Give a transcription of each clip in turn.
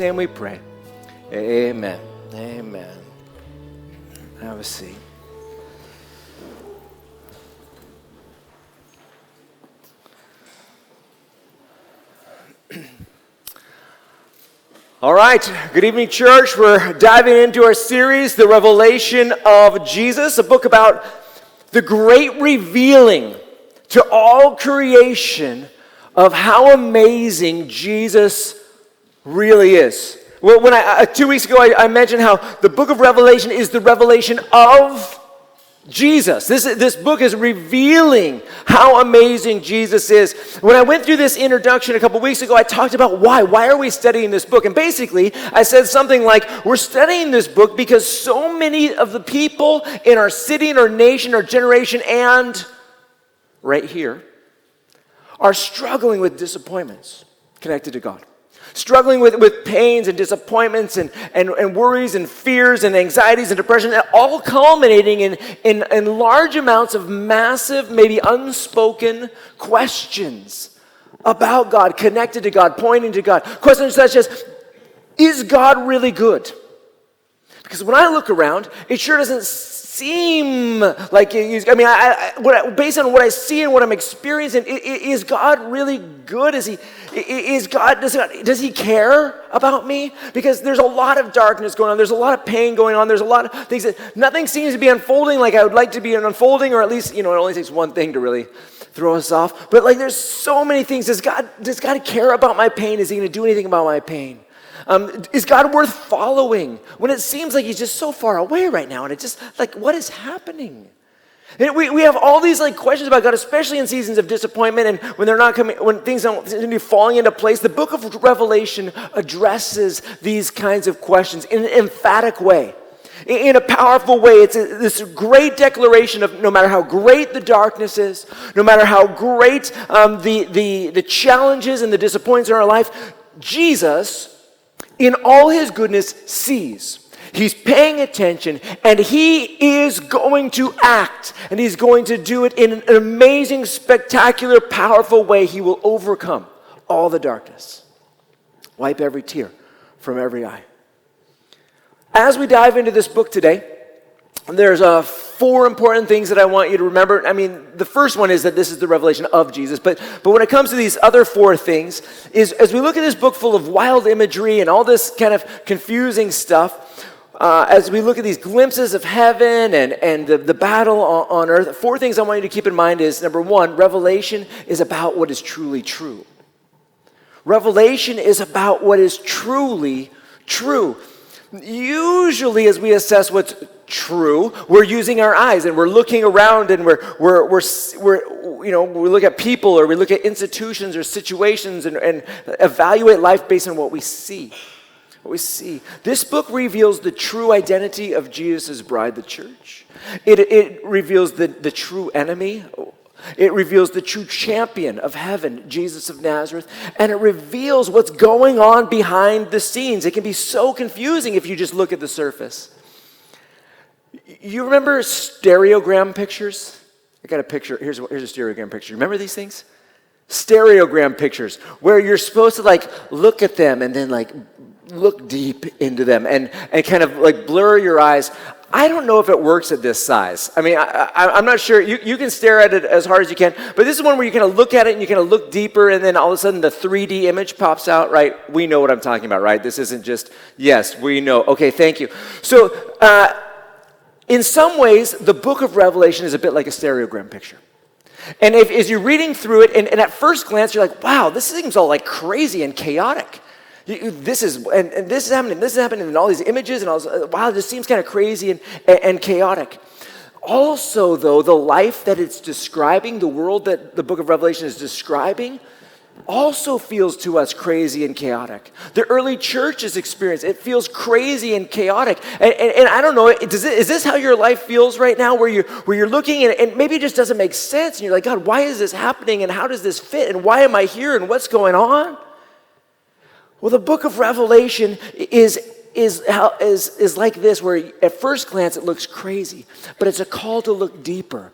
And we pray. Amen. Amen. Have a seat. All right, good evening, church. We're diving into our series, The Revelation of Jesus, a book about the great revealing to all creation of how amazing Jesus really is. Well, when 2 weeks ago, I mentioned how the book of Revelation is the revelation of Jesus. This book is revealing how amazing Jesus is. When I went through this introduction a couple weeks ago, I talked about why. Why are we studying this book? And basically, I said something like, we're studying this book because so many of the people in our city, in our nation, our generation, and right here, are struggling with disappointments connected to God. Struggling with pains and disappointments and worries and fears and anxieties and depression, all culminating in large amounts of massive, maybe unspoken questions about God, connected to God, pointing to God. Questions such as, is God really good? Because when I look around, it sure doesn't seem like based on what I see and what I'm experiencing, is God really good? Does he care about me? Because there's a lot of darkness going on. There's a lot of pain going on. There's a lot of things that nothing seems to be unfolding like I would like to be unfolding, or at least, it only takes one thing to really throw us off. But there's so many things. Does God care about my pain? Is he going to do anything about my pain? Is God worth following when it seems like he's just so far away right now? And it's just what is happening? And we have all these questions about God, especially in seasons of disappointment and when they're not coming, when things don't seem to be falling into place. The book of Revelation addresses these kinds of questions in an emphatic way, in a powerful way. It's this great declaration of no matter how great the darkness is, no matter how great the challenges and the disappointments in our life, Jesus, in all his goodness, sees. He's paying attention, and he is going to act, and he's going to do it in an amazing, spectacular, powerful way. He will overcome all the darkness, wipe every tear from every eye. As we dive into this book today, there's 4 important things that I want you to remember. The first one is that this is the revelation of Jesus. But when it comes to these other 4 things, is as we look at this book full of wild imagery and all this kind of confusing stuff, as we look at these glimpses of heaven and the battle on earth, 4 things I want you to keep in mind is, number 1, Revelation is about what is truly true. Revelation is about what is truly true. Usually, as we assess what's true, we're using our eyes and we're looking around and we look at people or we look at institutions or situations and evaluate life based on what we see. This book reveals the true identity of Jesus' bride, the church. It reveals the true enemy. It reveals the true champion of heaven, Jesus of Nazareth, and it reveals what's going on behind the scenes. It can be so confusing if you just look at the surface. You remember stereogram pictures? I got a picture. Here's a stereogram picture. Remember these things? Stereogram pictures, where you're supposed to look at them and then look deep into them and kind of blur your eyes. I don't know if it works at this size. I'm not sure. You can stare at it as hard as you can, but this is one where you kind of look at it and you kind of look deeper, and then all of a sudden the 3D image pops out, right? We know what I'm talking about, right? This isn't just, yes, we know. Okay, thank you. So, in some ways, the book of Revelation is a bit like a stereogram picture. And as you're reading through it, and at first glance, you're like, wow, this seems all crazy and chaotic. This is happening, and all these images, and all this, wow, this seems kind of crazy and chaotic. Also, though, the life that it's describing, the world that the book of Revelation is describing, also feels to us crazy and chaotic. The early church's experience, it feels crazy and chaotic. And I don't know, is this how your life feels right now, where you're looking and maybe it just doesn't make sense, and you're like, God, why is this happening, and how does this fit, and why am I here, and what's going on? Well, the book of Revelation is like this, where at first glance it looks crazy, but it's a call to look deeper,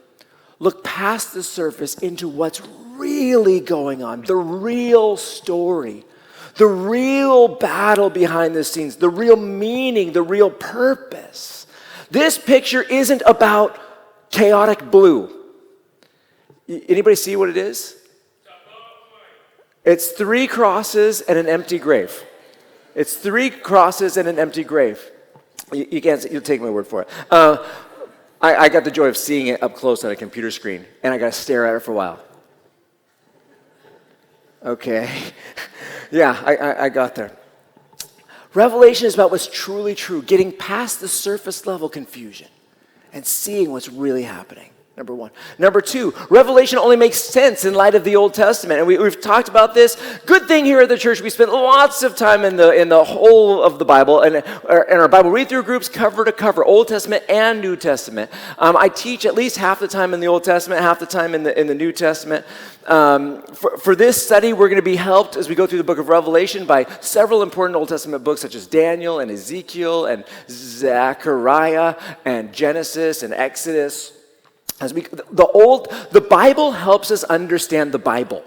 look past the surface into what's really going on, the real story, the real battle behind the scenes, the real meaning, the real purpose. This picture isn't about chaotic blue. Anybody see what it is? It's 3 crosses and an empty grave. It's 3 crosses and an empty grave. You can't, you'll take my word for it. I got the joy of seeing it up close on a computer screen, and I got to stare at it for a while. Okay. Yeah, I got there. Revelation is about what's truly true, getting past the surface level confusion and seeing what's really happening. Number 1. Number 2, Revelation only makes sense in light of the Old Testament. And we've talked about this. Good thing here at the church, we spend lots of time in the whole of the Bible and our Bible read-through groups cover to cover, Old Testament and New Testament. I teach at least half the time in the Old Testament, half the time in the New Testament. For this study, we're going to be helped as we go through the book of Revelation by several important Old Testament books such as Daniel and Ezekiel and Zechariah and Genesis and Exodus. The Bible helps us understand the Bible.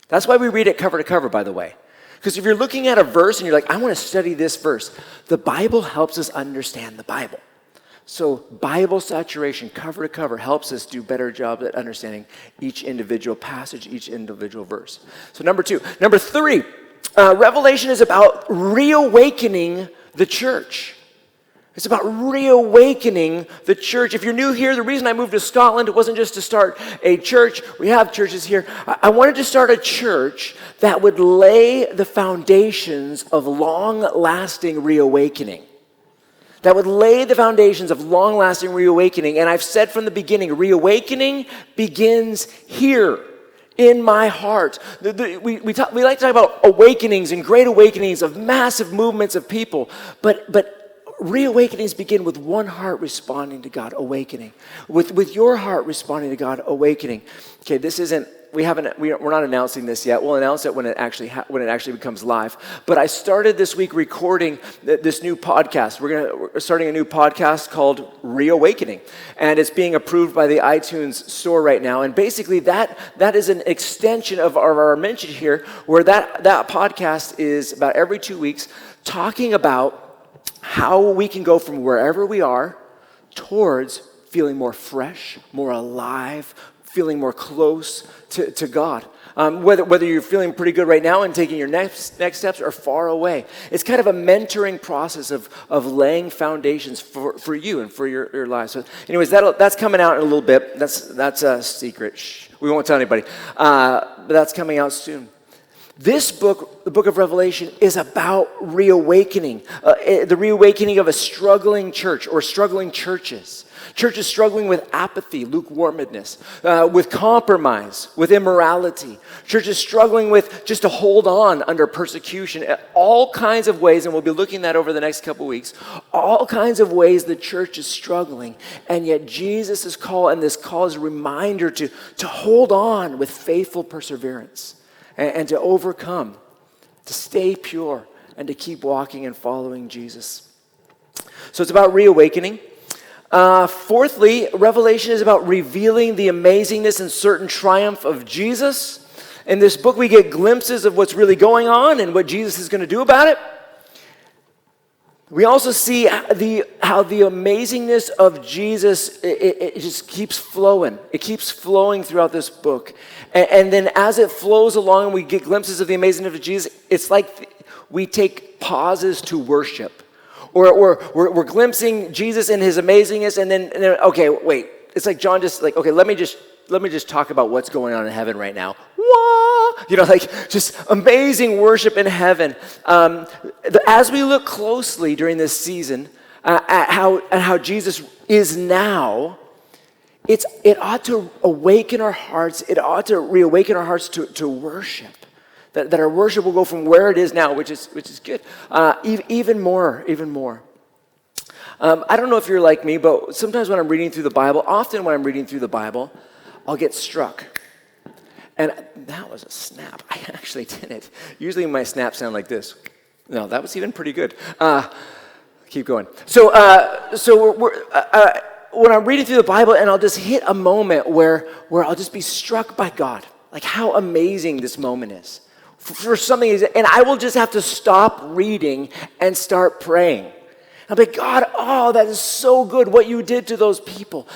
That's why we read it cover to cover, by the way. Because if you're looking at a verse and you're like, I want to study this verse, the Bible helps us understand the Bible. So Bible saturation, cover to cover, helps us do a better job at understanding each individual passage, each individual verse. So number 2. Number 3, Revelation is about reawakening the church. It's about reawakening the church. If you're new here, the reason I moved to Scotland, it wasn't just to start a church. We have churches here. I wanted to start a church that would lay the foundations of long-lasting reawakening. That would lay the foundations of long-lasting reawakening. And I've said from the beginning, reawakening begins here in my heart. We like to talk about awakenings and great awakenings of massive movements of people, but reawakenings begin with one heart responding to God, awakening. With your heart responding to God, awakening. Okay, this isn't. We're not announcing this yet. We'll announce it when it actually becomes live. But I started this week recording this new podcast. We're starting a new podcast called Reawakening, and it's being approved by the iTunes store right now. And basically, that is an extension of our mention here, where that podcast is about every 2 weeks talking about how we can go from wherever we are towards feeling more fresh, more alive, feeling more close to God. Whether you're feeling pretty good right now and taking your next steps or far away. It's kind of a mentoring process of laying foundations for you and for your lives. So anyways, that's coming out in a little bit. That's a secret. Shh, we won't tell anybody. But that's coming out soon. This book, the book of Revelation, is about reawakening, the reawakening of a struggling church or struggling churches. Churches struggling with apathy, lukewarmness, with compromise, with immorality. Churches struggling with just to hold on under persecution. All kinds of ways, and we'll be looking at over the next couple weeks, all kinds of ways the church is struggling. And yet Jesus' call, and this call is a reminder to hold on with faithful perseverance. And to overcome, to stay pure, and to keep walking and following Jesus. So it's about reawakening. Fourthly, Revelation is about revealing the amazingness and certain triumph of Jesus. In this book, we get glimpses of what's really going on and what Jesus is going to do about it. We also see how the amazingness of Jesus, it just keeps flowing. It keeps flowing throughout this book. And then as it flows along and we get glimpses of the amazingness of Jesus, it's like we take pauses to worship. Or we're glimpsing Jesus in his amazingness, and then okay, wait. It's like John just like, okay, let me just talk about what's going on in heaven right now. Wah! Just amazing worship in heaven. As we look closely during this season at how Jesus is now, it ought to awaken our hearts. It ought to reawaken our hearts to worship. That our worship will go from where it is now, which is good, even more. I don't know if you're like me, but sometimes when I'm reading through the Bible, I'll get struck. And that was a snap. I actually did it. Usually my snaps sound like this. No, that was even pretty good. Keep going. So when I'm reading through the Bible, and I'll just hit a moment where I'll just be struck by God, like how amazing this moment is. for something, and I will just have to stop reading and start praying. I'll be like, God, oh, that is so good what you did to those people.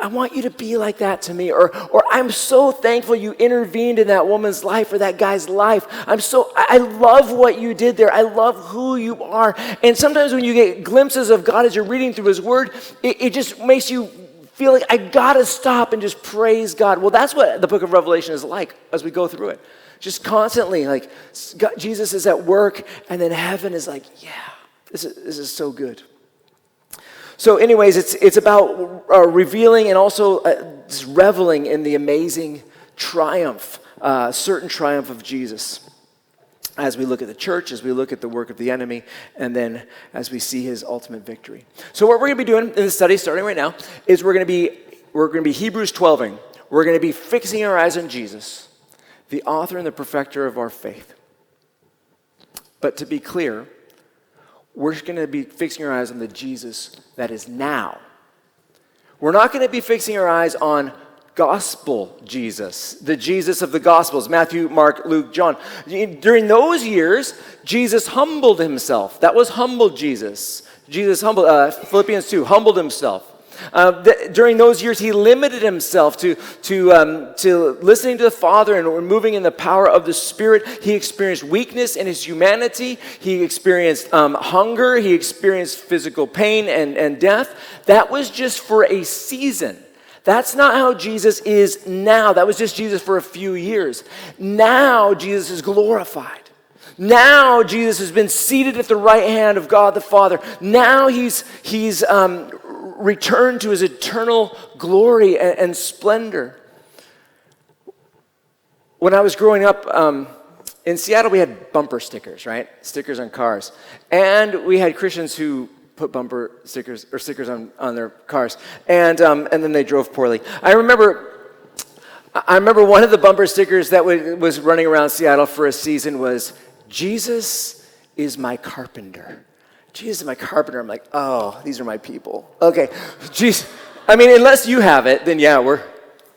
I want you to be like that to me. Or I'm so thankful you intervened in that woman's life or that guy's life. I love what you did there. I love who you are. And sometimes when you get glimpses of God as you're reading through his word, it just makes you feel like I gotta stop and just praise God. Well, that's what the book of Revelation is like as we go through it. Just constantly, like, God, Jesus is at work, and then heaven is like, yeah. This is so good. So anyways, it's about revealing and also just reveling in the amazing triumph, certain triumph of Jesus as we look at the church, as we look at the work of the enemy, and then as we see his ultimate victory. So what we're going to be doing in the study, starting right now, is we're going to be Hebrews 12ing. We're going to be fixing our eyes on Jesus, the author and the perfecter of our faith. But to be clear, we're going to be fixing our eyes on the Jesus that is now. We're not going to be fixing our eyes on gospel Jesus, the Jesus of the Gospels, Matthew, Mark, Luke, John. During those years, Jesus humbled himself. That was humbled Jesus. Jesus humbled, Philippians 2, humbled himself. During those years, he limited himself to listening to the Father and moving in the power of the Spirit. He experienced weakness in his humanity. He experienced hunger. He experienced physical pain and death. That was just for a season. That's not how Jesus is now. That was just Jesus for a few years. Now, Jesus is glorified. Now Jesus has been seated at the right hand of God the Father. Now he's returned to his eternal glory and splendor. When I was growing up in Seattle, we had bumper stickers, right? Stickers on cars. And we had Christians who put bumper stickers or stickers on their cars. And then they drove poorly. I remember one of the bumper stickers that was running around Seattle for a season was, Jesus is my carpenter. Jesus is my carpenter. I'm like, oh, these are my people. Okay, jeez. I mean, unless you have it, then yeah, we're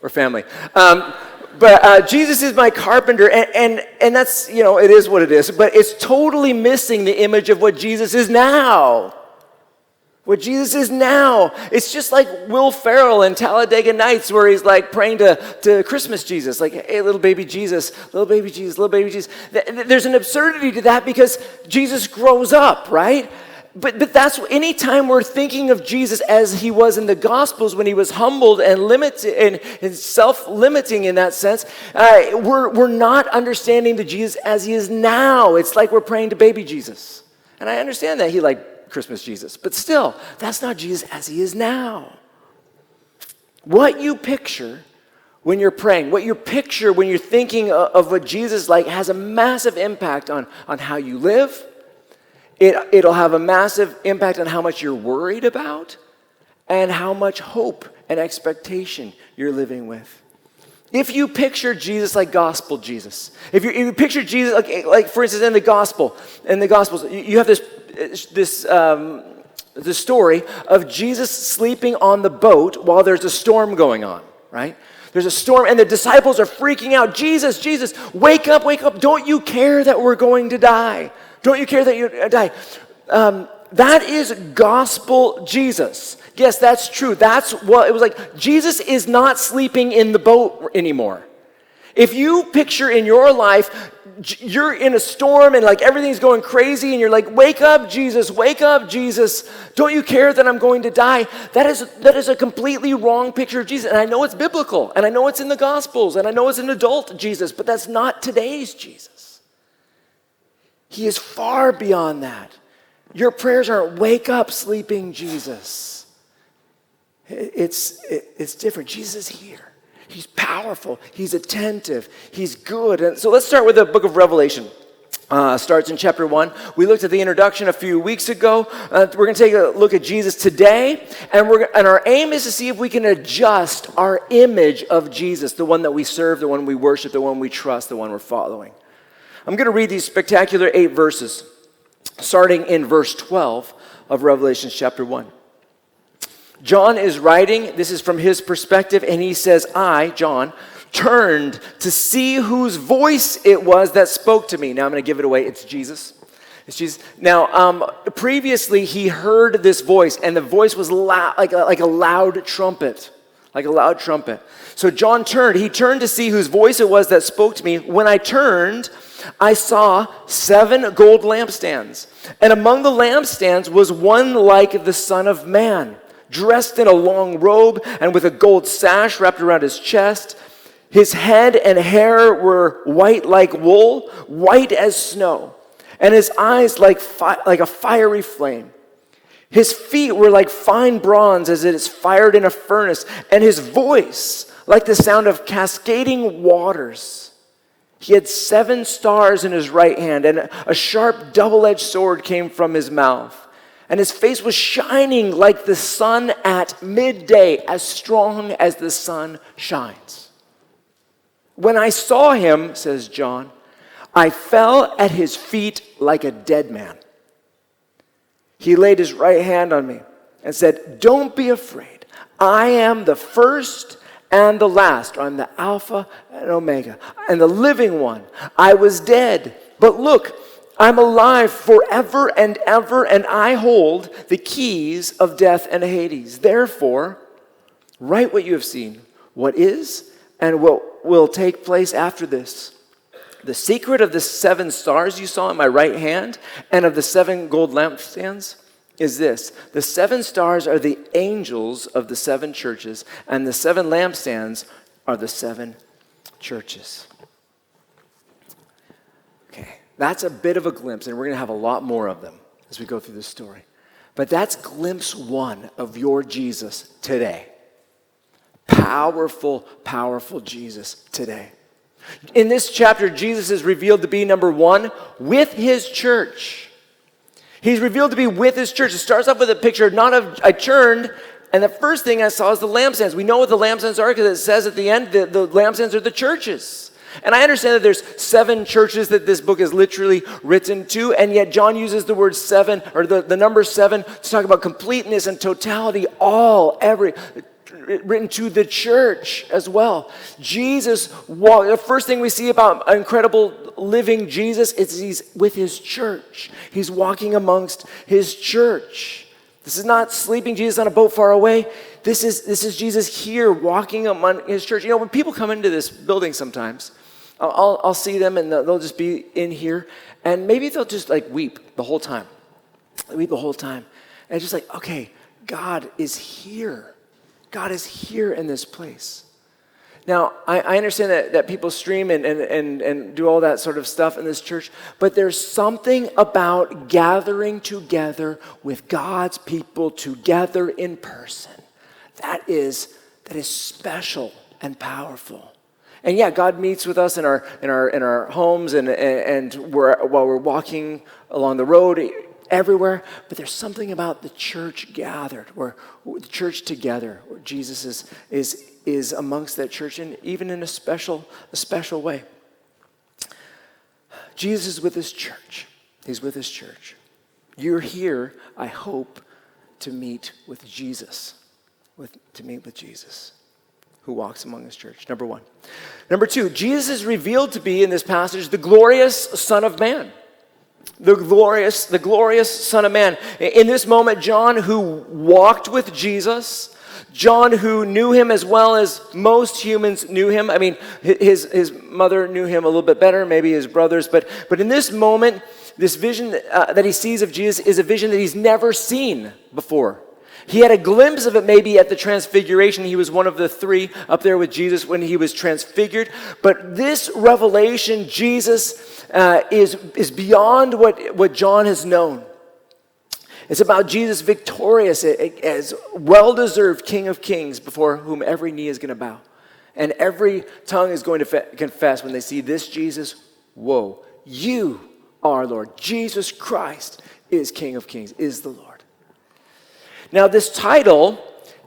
family. But Jesus is my carpenter, and that's, it is what it is. But it's totally missing the image of what Jesus is now. What Jesus is now. It's just like Will Ferrell in Talladega Nights, where he's like praying to Christmas Jesus, like, hey, little baby Jesus, little baby Jesus, little baby Jesus. There's an absurdity to that because Jesus grows up, right? But that's anytime we're thinking of Jesus as he was in the Gospels when he was humbled and limited and self-limiting in that sense, we're not understanding the Jesus as he is now. It's like we're praying to baby Jesus. And I understand that he liked Christmas Jesus, but still, that's not Jesus as he is now. What you picture when you're praying, what you picture when you're thinking of what Jesus is like has a massive impact on how you live. It'll have a massive impact on how much you're worried about and how much hope and expectation you're living with. If you picture Jesus like gospel Jesus, if you picture Jesus like for instance in the Gospels, you have this story of Jesus sleeping on the boat while there's a storm going on, right? There's a storm and the disciples are freaking out. Jesus, wake up. Don't you care that we're going to die? Don't you care that you die? That is gospel Jesus. Yes, that's true. That's what it was like. Jesus is not sleeping in the boat anymore. If you picture in your life, you're in a storm and like everything's going crazy and you're like, wake up, Jesus. Don't you care that I'm going to die? That is a completely wrong picture of Jesus. And I know it's biblical and I know it's in the Gospels and I know it's an adult Jesus, but that's not today's Jesus. He is far beyond that. Your prayers aren't wake up, sleeping Jesus. It's different. Jesus is here. He's powerful. He's attentive. He's good. And so let's start with the book of Revelation. Starts in chapter 1. We looked at the introduction a few weeks ago. We're going to take a look at Jesus today. And our aim is to see if we can adjust our image of Jesus, the one that we serve, the one we worship, the one we trust, the one we're following. I'm going to read these spectacular 8 verses, starting in verse 12 of Revelation chapter 1. John is writing, this is from his perspective, and he says, I, John, turned to see whose voice it was that spoke to me. Now I'm going to give it away. It's Jesus. It's Jesus. Now, previously he heard this voice, and the voice was loud, like a loud trumpet. Like a loud trumpet. So John turned. He turned to see whose voice it was that spoke to me. When I turned, I saw 7 gold lampstands. And among the lampstands was one like the Son of Man, dressed in a long robe and with a gold sash wrapped around his chest. His head and hair were white like wool, white as snow, and his eyes like a fiery flame. His feet were like fine bronze as it is fired in a furnace, and his voice like the sound of cascading waters. He had 7 stars in his right hand, and a sharp double-edged sword came from his mouth. And his face was shining like the sun at midday, as strong as the sun shines. When I saw him, says John, I fell at his feet like a dead man. He laid his right hand on me and said, don't be afraid. I am the first and the last. I'm the Alpha and Omega and the living one. I was dead, but look, I'm alive forever and ever, and I hold the keys of death and Hades. Therefore, write what you have seen, what is and what will take place after this. The secret of the 7 stars you saw in my right hand and of the 7 gold lampstands is this. The 7 stars are the angels of the 7 churches, and the 7 lampstands are the 7 churches. Okay, that's a bit of a glimpse, and we're going to have a lot more of them as we go through this story. But that's glimpse 1 of your Jesus today. Powerful, powerful Jesus today. In this chapter, Jesus is revealed to be, number 1, with his church. He's revealed to be with his church. It starts off with a picture, not of, I turned, and the first thing I saw is the lampstands. We know what the lampstands are because it says at the end that the lampstands are the churches. And I understand that there's 7 churches that this book is literally written to, and yet John uses the word 7, or the number 7, to talk about completeness and totality, written to the church as well. Jesus walked. The first thing we see about incredible living Jesus is he's with his church. He's walking amongst his church. This is not sleeping Jesus on a boat far away. This is Jesus here walking among his church. You know, when people come into this building sometimes, I'll see them and they'll just be in here, and maybe they'll just like weep the whole time. They weep the whole time. And it's just like, okay, God is here. God is here in this place. Now, I understand that people stream and do all that sort of stuff in this church, but there's something about gathering together with God's people together in person that is special and powerful. And yeah, God meets with us in our homes and while we're walking along the road, everywhere, but there's something about the church gathered, where the church together, where Jesus is amongst that church, and even in a special way. Jesus is with his church. He's with his church. You're here, I hope, to meet with Jesus, who walks among his church. Number 1. Number 2, Jesus is revealed to be in this passage the glorious Son of Man. The glorious Son of Man. In this moment, John, who walked with Jesus, John, who knew him as well as most humans knew him. I mean, his mother knew him a little bit better, maybe his brothers, but in this moment, this vision that he sees of Jesus is a vision that he's never seen before. He had a glimpse of it maybe at the transfiguration. He was one of the 3 up there with Jesus when he was transfigured. But this revelation, Jesus is beyond what John has known. It's about Jesus victorious as well-deserved King of Kings before whom every knee is going to bow. And every tongue is going to confess when they see this Jesus, whoa, you are Lord. Jesus Christ is King of Kings, is the Lord. Now, this title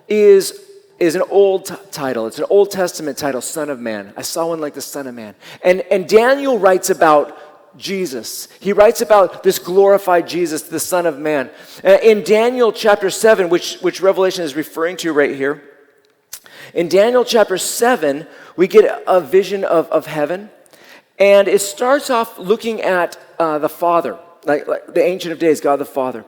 is an old title. It's an Old Testament title, Son of Man. I saw one like the Son of Man. And Daniel writes about Jesus. He writes about this glorified Jesus, the Son of Man. In Daniel chapter 7, which Revelation is referring to right here, in Daniel chapter 7, we get a vision of heaven. And it starts off looking at the Father, like the Ancient of Days, God the Father.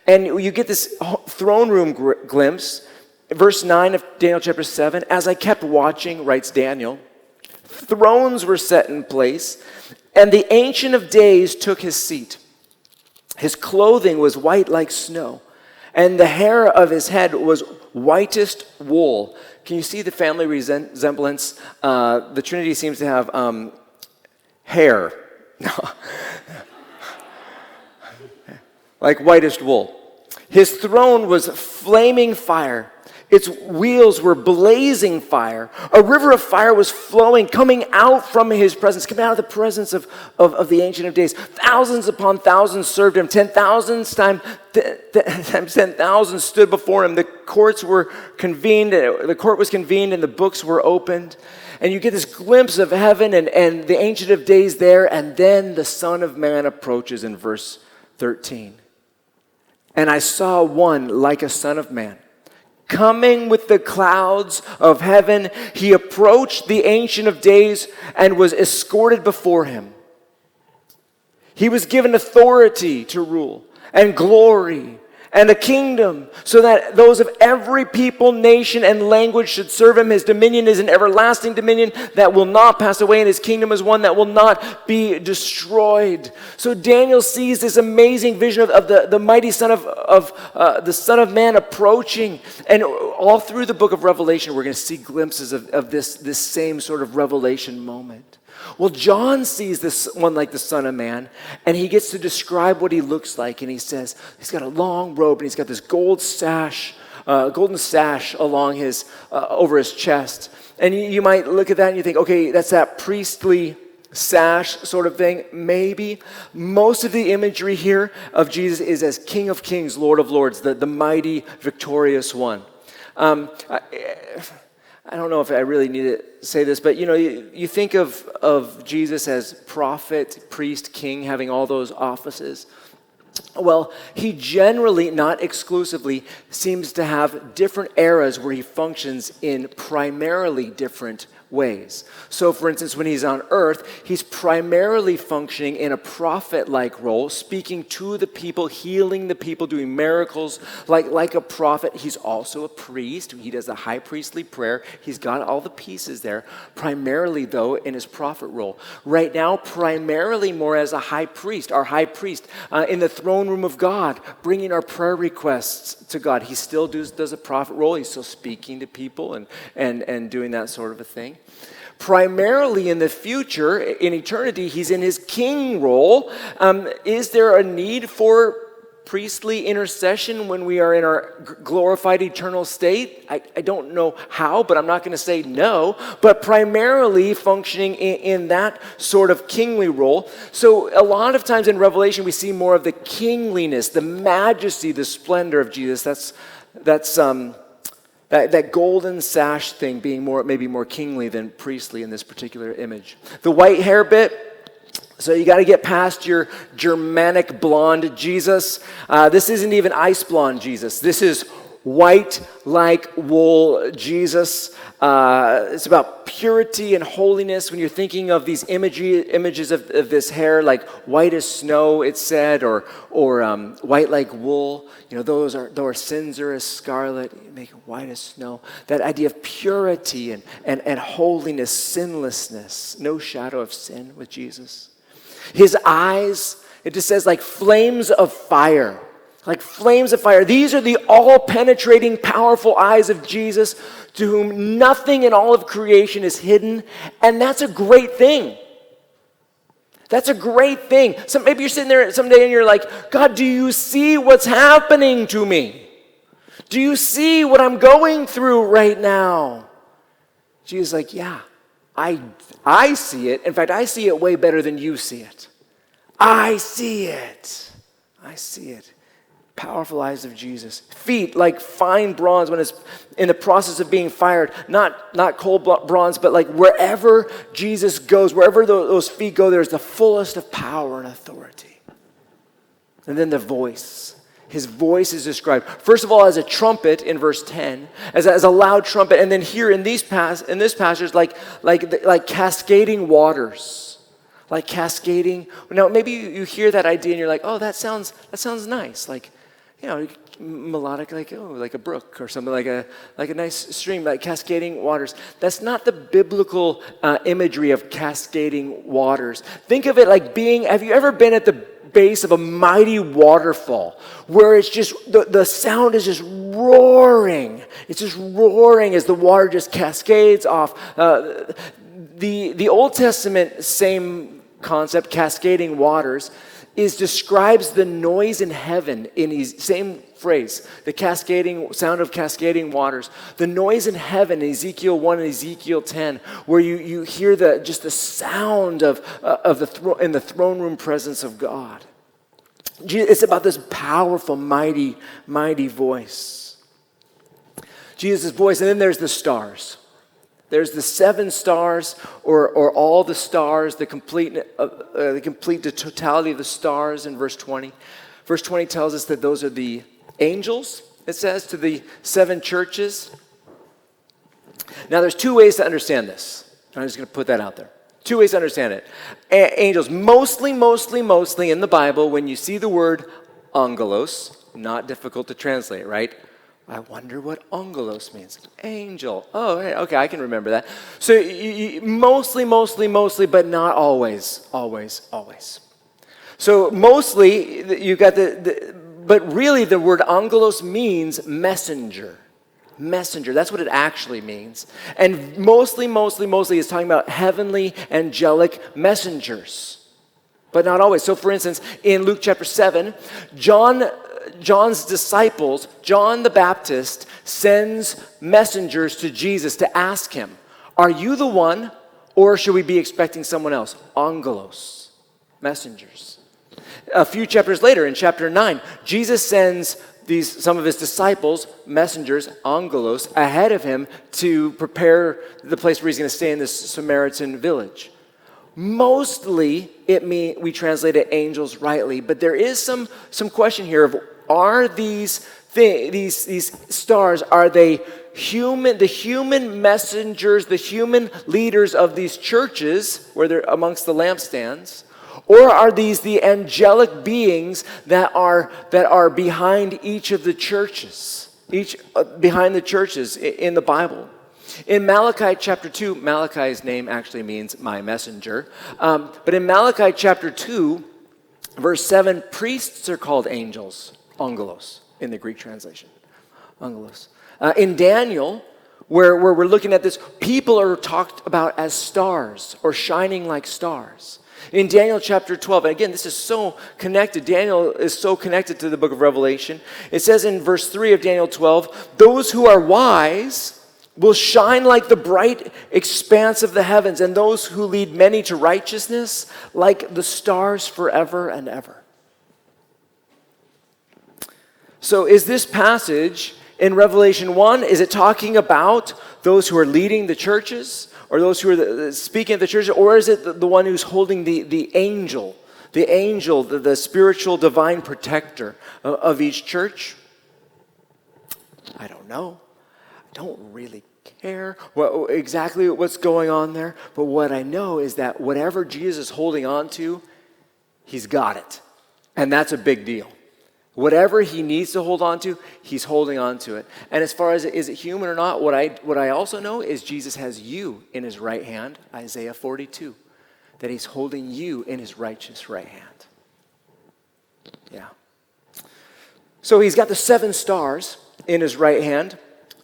And you get this throne room glimpse. Verse 9 of Daniel chapter 7, as I kept watching, writes Daniel, thrones were set in place, and the Ancient of Days took his seat. His clothing was white like snow, and the hair of his head was whitest wool. Can you see the family resemblance? The Trinity seems to have hair. Like whitest wool. His throne was flaming fire. Its wheels were blazing fire. A river of fire was flowing, coming out from his presence, coming out of the presence of the Ancient of Days. Thousands upon thousands served him. 10,000 times 10,000 stood before him. The court was convened, and the books were opened. And you get this glimpse of heaven and the Ancient of Days there, and then the Son of Man approaches in verse 13. And I saw one like a son of man, coming with the clouds of heaven. He approached the Ancient of Days and was escorted before him. He was given authority to rule and glory and a kingdom, so that those of every people, nation, and language should serve him. His dominion is an everlasting dominion that will not pass away, and his kingdom is one that will not be destroyed. So Daniel sees this amazing vision of the mighty Son of the Son of Man approaching. And all through the book of Revelation, we're going to see glimpses of this same sort of revelation moment. Well, John sees this one like the Son of Man, and he gets to describe what he looks like. And he says he's got a long robe, and he's got this golden sash along his over his chest. And you might look at that and you think, okay, that's that priestly sash sort of thing. Maybe. Most of the imagery here of Jesus is as King of Kings, Lord of Lords, the mighty, victorious one. I don't know if I really need to say this, but you think of Jesus as prophet, priest, king, having all those offices. Well, he generally, not exclusively, seems to have different eras where he functions in primarily different ways. So, for instance, when he's on earth, he's primarily functioning in a prophet-like role, speaking to the people, healing the people, doing miracles like a prophet. He's also a priest. He does the high priestly prayer. He's got all the pieces there, primarily, though, in his prophet role. Right now, primarily more as a high priest, our high priest, in the throne room of God, bringing our prayer requests to God. He still does a prophet role. He's still speaking to people and doing that sort of a thing. Primarily in the future, in eternity, he's in his king role. Is there a need for priestly intercession when we are in our glorified eternal state? I don't know how, but I'm not going to say no. But primarily functioning in that sort of kingly role. So a lot of times in Revelation, we see more of the kingliness, the majesty, the splendor of Jesus. That golden sash thing being maybe more kingly than priestly in this particular image. The white hair bit, so you got to get past your Germanic blonde Jesus. This isn't even ice blonde Jesus. This is white like wool Jesus. It's about purity and holiness. When you're thinking of these images of this hair, like white as snow, it said, or white like wool. Though our sins are as scarlet, you make it white as snow. That idea of purity and holiness, sinlessness, no shadow of sin with Jesus. His eyes, it just says like flames of fire. Like flames of fire. These are the all-penetrating, powerful eyes of Jesus, to whom nothing in all of creation is hidden. And that's a great thing. That's a great thing. So maybe you're sitting there someday and you're like, God, do you see what's happening to me? Do you see what I'm going through right now? Jesus is like, yeah, I see it. In fact, I see it way better than you see it. I see it. I see it. Powerful eyes of Jesus. Feet like fine bronze when it's in the process of being fired. Not cold bronze, but like wherever Jesus goes, wherever those feet go, there's the fullest of power and authority. And then the voice. His voice is described, first of all, as a trumpet in verse 10, as a loud trumpet, and then here in this passage, like cascading waters, like cascading. Now, maybe you hear that idea and you're like, oh, that sounds nice, like, melodic, like a brook or something, like a nice stream, like cascading waters. That's not the biblical imagery of cascading waters. Think of it like have you ever been at the base of a mighty waterfall where it's just, the sound is just roaring. It's just roaring as the water just cascades off. The Old Testament, same concept, cascading waters, describes the noise in heaven in his same phrase, the cascading sound of cascading waters. The noise in heaven in Ezekiel 1 and Ezekiel 10, where you hear the sound in the throne room presence of God. It's about this powerful, mighty, mighty voice. Jesus' voice, and then there's the stars. There's the 7 stars, or all the stars, the totality of the stars in verse 20. Verse 20 tells us that those are the angels, it says, to the 7 churches. Now, there's 2 ways to understand this. I'm just going to put that out there. 2 ways to understand it. Angels, mostly in the Bible, when you see the word angelos, not difficult to translate, right? I wonder what angelos means. Angel. Oh, okay, I can remember that. So mostly, but not always. So mostly, you got but really the word angelos means messenger. Messenger, that's what it actually means. And mostly is talking about heavenly angelic messengers. But not always. So for instance, in Luke chapter 7, John's disciples, John the Baptist, sends messengers to Jesus to ask him, are you the one, or should we be expecting someone else? Angelos, messengers. A few chapters later, in chapter 9, Jesus sends some of his disciples, messengers, angelos, ahead of him to prepare the place where he's going to stay in this Samaritan village. Mostly, we translate it angels rightly, but there is some question here of, are these stars, are they the human messengers, the human leaders of these churches, where they're amongst the lampstands, or are these the angelic beings that are behind each of the churches, behind the churches in the Bible? In Malachi chapter 2, Malachi's name actually means my messenger. But in Malachi chapter 2, verse 7, priests are called angels, angelos, in the Greek translation. Angelos. In Daniel, where we're looking at this, people are talked about as stars or shining like stars. In Daniel chapter 12, and again, this is so connected. Daniel is so connected to the book of Revelation. It says in verse 3 of Daniel 12, those who are wise will shine like the bright expanse of the heavens, and those who lead many to righteousness like the stars forever and ever. So is this passage in Revelation 1, is it talking about those who are leading the churches, or those who are speaking at the church, or is it the one who's holding the angel, the spiritual divine protector of each church? I don't know. I don't really care exactly what's going on there, but what I know is that whatever Jesus is holding on to, he's got it. And that's a big deal. Whatever he needs to hold on to, he's holding on to it. And as far as is it human or not, what I also know is Jesus has you in his right hand, Isaiah 42, that he's holding you in his righteous right hand. Yeah. So he's got the 7 stars in his right hand,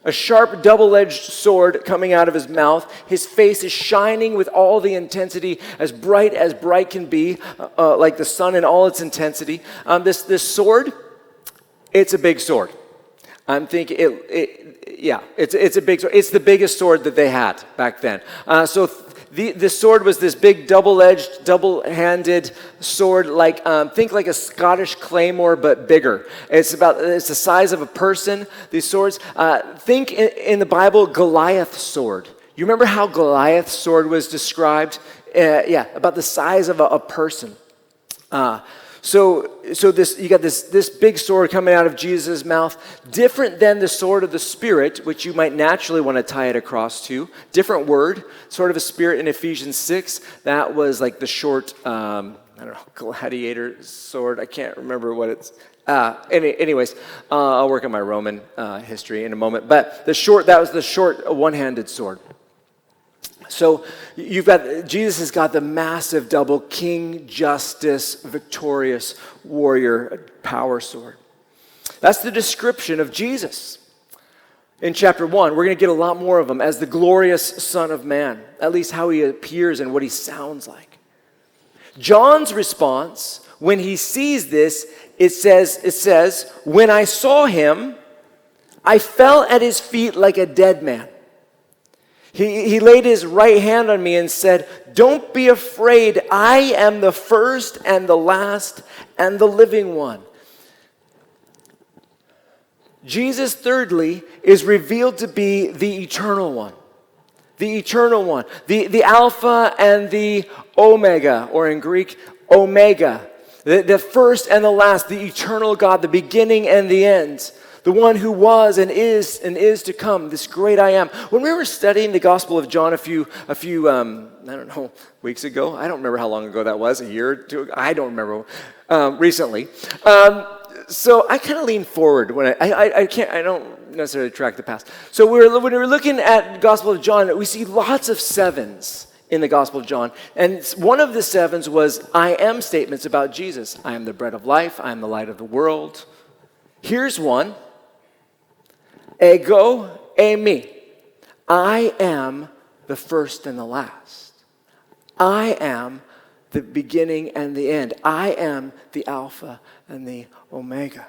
a sharp double-edged sword coming out of his mouth. His face is shining with all the intensity, as bright can be, like the sun in all its intensity. This sword, it's a big sword. I'm thinking, it's a big sword. It's the biggest sword that they had back then. The sword was this big double-edged, double-handed sword, think like a Scottish claymore, but bigger. It's the size of a person, these swords. Think in the Bible, Goliath's sword. You remember how Goliath's sword was described? About the size of a person. So this, you got this big sword coming out of Jesus' mouth, different than the sword of the Spirit, which you might naturally want to tie it across to. Different word, sword of a Spirit in Ephesians 6. That was like the short, gladiator sword. I can't remember what it's. Anyways, I'll work on my Roman history in a moment. But that was the short one-handed sword. So Jesus has got the massive double king, justice, victorious warrior power sword. That's the description of Jesus. In chapter 1, we're going to get a lot more of him as the glorious Son of Man, at least how he appears and what he sounds like. John's response, when he sees this, it says, when I saw him, I fell at his feet like a dead man. He laid his right hand on me and said, don't be afraid. I am the first and the last and the living one. Jesus, thirdly, is revealed to be the eternal one. The eternal one. The Alpha and the Omega, or in Greek, Omega. The first and the last, the eternal God, the beginning and the end. The one who was and is to come, this great I am. When we were studying the Gospel of John a few weeks ago, I don't remember how long ago that was, a year or two, I don't remember, recently. So I kind of leaned forward when I don't necessarily track the past. So when we were looking at the Gospel of John, we see lots of sevens in the Gospel of John. And one of the sevens was I am statements about Jesus. I am the bread of life. I am the light of the world. Here's one. Ego, eimi. I am the first and the last. I am the beginning and the end. I am the Alpha and the Omega.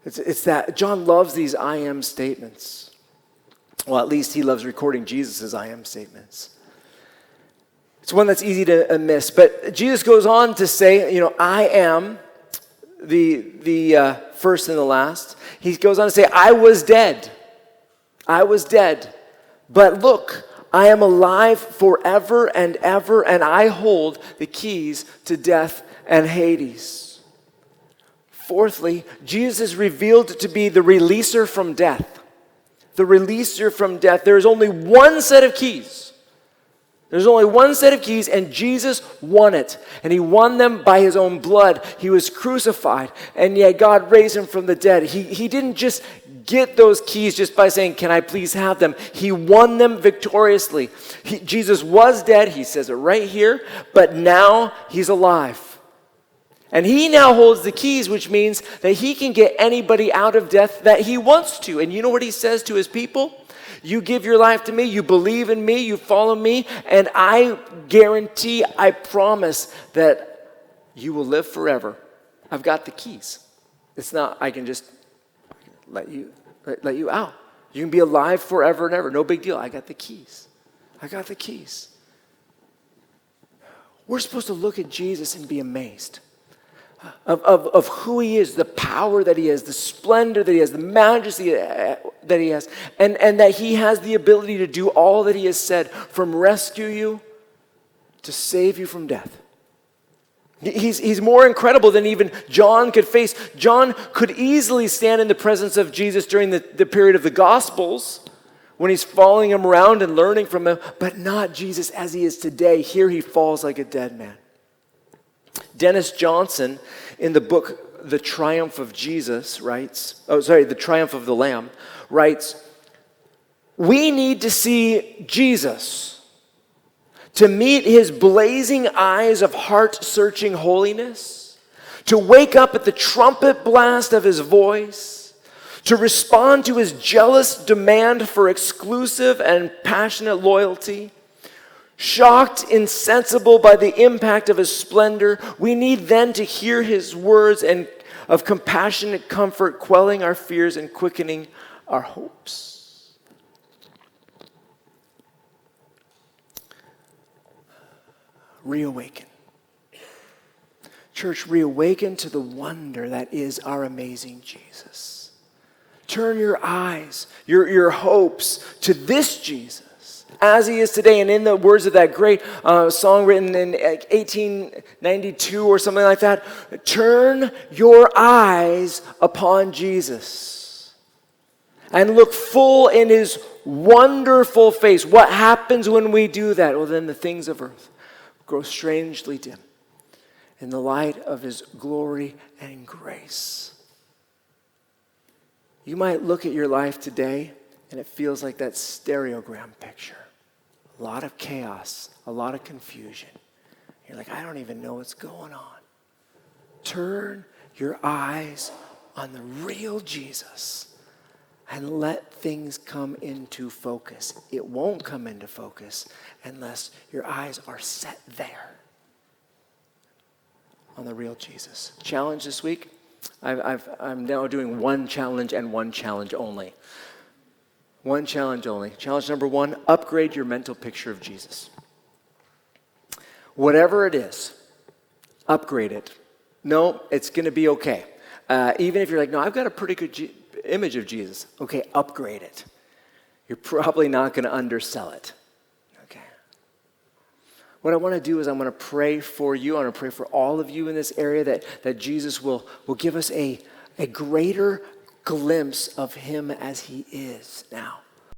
It's that John loves these I am statements. Well, at least he loves recording Jesus' I am statements. It's one that's easy to miss. But Jesus goes on to say, I am the first and the last. He goes on to say, I was dead. I was dead. But look, I am alive forever and ever, and I hold the keys to death and Hades. Fourthly, Jesus is revealed to be the releaser from death. The releaser from death. There is only one set of keys. There's only one set of keys, and Jesus won it. And he won them by his own blood. He was crucified, and yet God raised him from the dead. He didn't just get those keys just by saying, can I please have them? He won them victoriously. Jesus was dead, he says it right here, but now he's alive. And he now holds the keys, which means that he can get anybody out of death that he wants to. And you know what he says to his people? You give your life to me, you believe in me, you follow me, and I guarantee, I promise that you will live forever. I've got the keys. It's not, I can just let you out. You can be alive forever and ever. No big deal. I got the keys. I got the keys. We're supposed to look at Jesus and be amazed of who he is, the power that he has, the splendor that he has, the majesty that he has, and that he has the ability to do all that he has said, from rescue you to save you from death. He's more incredible than even John could face. John could easily stand in the presence of Jesus during the period of the Gospels when he's following him around and learning from him, but not Jesus as he is today. Here he falls like a dead man. Dennis Johnson, in the book The Triumph of Jesus, The Triumph of the Lamb, writes, we need to see Jesus to meet his blazing eyes of heart-searching holiness, to wake up at the trumpet blast of his voice, to respond to his jealous demand for exclusive and passionate loyalty. Shocked, insensible by the impact of his splendor, we need then to hear his words and of compassionate comfort, quelling our fears and quickening our hopes. Reawaken. Church, reawaken to the wonder that is our amazing Jesus. Turn your eyes, your hopes to this Jesus as he is today. And in the words of that great song written in 1892 or something like that, turn your eyes upon Jesus and look full in his wonderful face. What happens when we do that? Well, then the things of earth grow strangely dim in the light of his glory and grace. You might look at your life today and it feels like that stereogram picture. A lot of chaos, a lot of confusion. You're like, I don't even know what's going on. Turn your eyes on the real Jesus and let things come into focus. It won't come into focus unless your eyes are set there on the real Jesus. Challenge this week. I'm now doing one challenge and one challenge only. One challenge only. Challenge number 1, upgrade your mental picture of Jesus. Whatever it is, upgrade it. No, it's going to be okay. Even if you're like, no, I've got a pretty good image of Jesus. Okay, upgrade it. You're probably not going to undersell it. Okay. What I want to do is I'm going to pray for you. I want to pray for all of you in this area that Jesus will give us a greater glimpse of him as he is now.